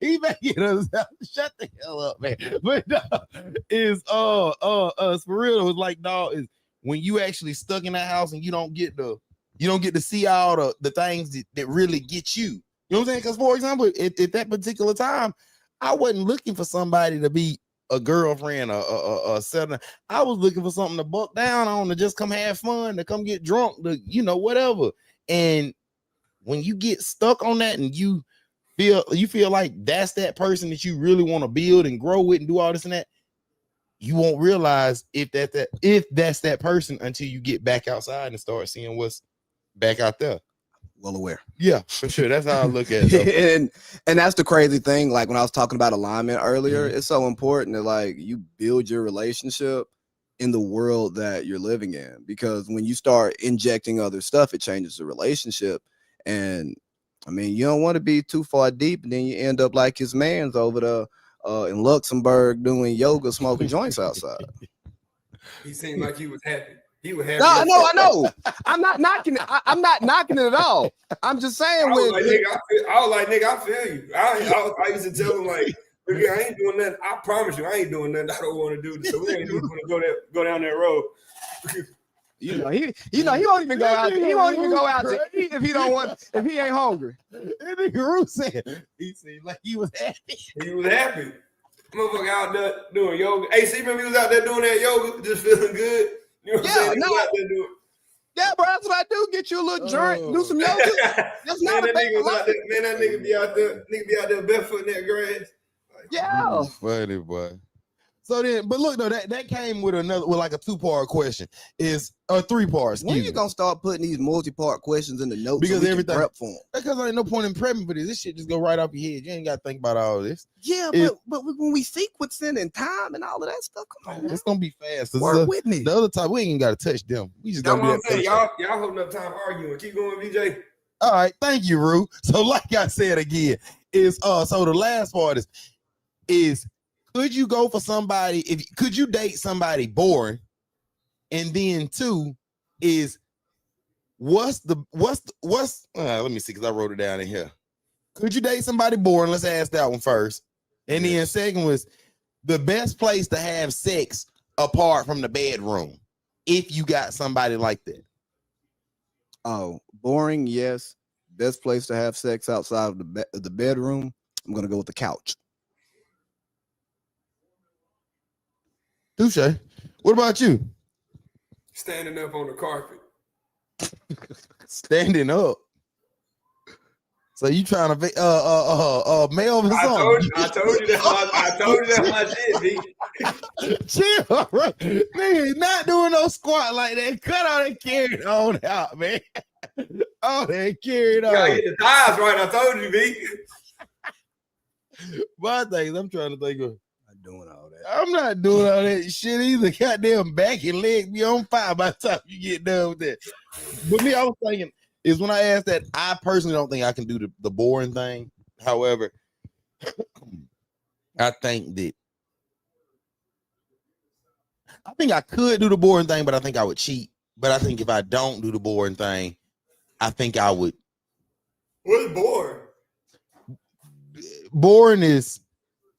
he making us shut the hell up, man. But is for real. It was like, dog, is when you actually stuck in that house and you don't get to see all the things that really get you. You know what I'm saying? Because for example, at that particular time, I wasn't looking for somebody to be a girlfriend or a settler. I was looking for something to buck down on, to just come have fun, to come get drunk, to whatever. And when you get stuck on that and you feel like that's that person that you really want to build and grow with and do all this and that, you won't realize if that's that person until you get back outside and start seeing what's back out there. Well aware. Yeah, for sure. That's how I look at it. and that's the crazy thing. Like when I was talking about alignment earlier, it's so important that like you build your relationship in the world that you're living in, because when you start injecting other stuff, it changes the relationship. And I mean, you don't want to be too far deep, and then you end up like his man's over there in Luxembourg doing yoga, smoking joints outside. He seemed like he was happy. He was happy. No, I know. I'm not knocking it. I'm not knocking it at all. I'm just saying. I was like, nigga, I feel you. I used to tell him like, look, I ain't doing nothing. I promise you, I ain't doing nothing. I don't want to do this. So we ain't even gonna go down that road. He won't even go out. He won't even go out to eat if he don't want. If he ain't hungry. And the guru said he seemed like he was happy. He was happy. Motherfucker out there doing yoga. Hey, see, remember he was out there doing that yoga, just feeling good. You know what I'm saying? Yeah, bro, that's what I do. Get you a little joint, do some yoga. That's not a bad life. Man, that nigga be out there barefoot in that grass. Like, yeah. Funny boy. So then, but look though, that came with like a 2-part question. Is a 3-part. When you gonna start putting these multi-part questions in the notes? Because so everything prep for them? Because there ain't no point in prepping for this. This shit just go right off your head. You ain't got to think about all this. Yeah, but when we sequencing and time and all of that stuff, come on, it's gonna be fast. Work with me. The other time we ain't got to touch them. We just gonna do that. Y'all holding up time arguing. Keep going, VJ. All right, thank you, Rue. So, like I said again, is so the last part is could you go for somebody? Could you date somebody boring? And then 2 is what's let me see, because I wrote it down in here. Could you date somebody boring? Let's ask that one first. And then second was the best place to have sex apart from the bedroom if you got somebody like that. Oh, boring, yes. Best place to have sex outside of the bedroom. I'm gonna go with the couch. Touche. What about you? Standing up on the carpet. Standing up. So you trying to male or something? I told you that my shit, B. Chill, right? Nigga, not doing no squat like that. Cut all that carried on out, man. All that carried on. Gotta get the thighs right. I told you, B. My things, I'm trying to think of. Doing all that. I'm not doing all that shit either. Goddamn back and legs be on fire by the time you get done with that. But me, I was thinking is when I asked that, I personally don't think I can do the boring thing. However, I think I could do the boring thing, but I think I would cheat. But I think if I don't do the boring thing, I think I would. What's boring? Boring is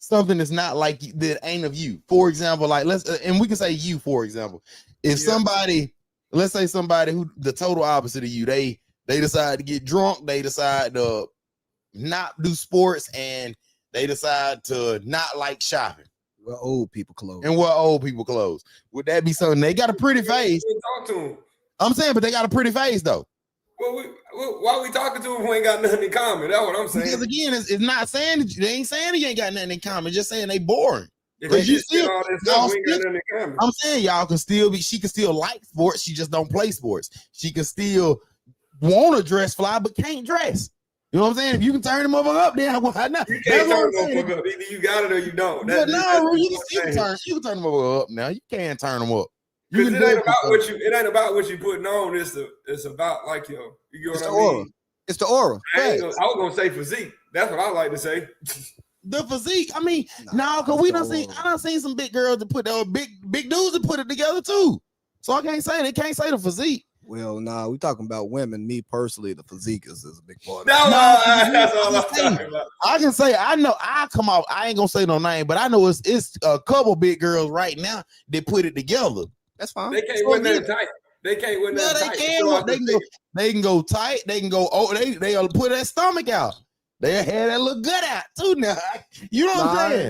something that's not like that ain't of you. For example, like and we can say you, for example, if somebody, let's say somebody who the total opposite of you, they decide to get drunk, they decide to not do sports, and they decide to not like shopping. We're old people clothes. And we're old people clothes. Would that be something? They got a pretty face. Talk to them. I'm saying, but they got a pretty face though. Well, why are we talking to them who ain't got nothing in common? That's what I'm saying. Because again, it's not saying that they ain't saying you ain't got nothing in common. It's just saying they boring. If you still all that stuff, we ain't got nothing in common. I'm saying y'all can still be. She can still like sports. She just don't play sports. She can still want to dress fly, but can't dress. You know what I'm saying? If you can turn them up, then why not? You can't turn them up. Either you got it or you don't. But no, you can turn them up now. You can turn them up. It ain't about what you putting on. It's about like you get what I mean. It's the aura. I was gonna say physique. That's what I like to say. The physique. I mean, because I done seen some big girls that put big dudes that put it together too. So I can't say the physique. Well, nah, we talking about women. Me personally, the physique is a big part. That's all I'm Hey, talking about. I can say I know I come out. I ain't gonna say no name, but I know it's a couple big girls right now that put it together. That's fine. They can't So, win yeah. nothing tight. They can't win Yeah, nothing they tight. can. So They can go tight. They can go. Oh, they'll put that stomach out. They had that little gut out too. Now, you know what I'm Nah, saying?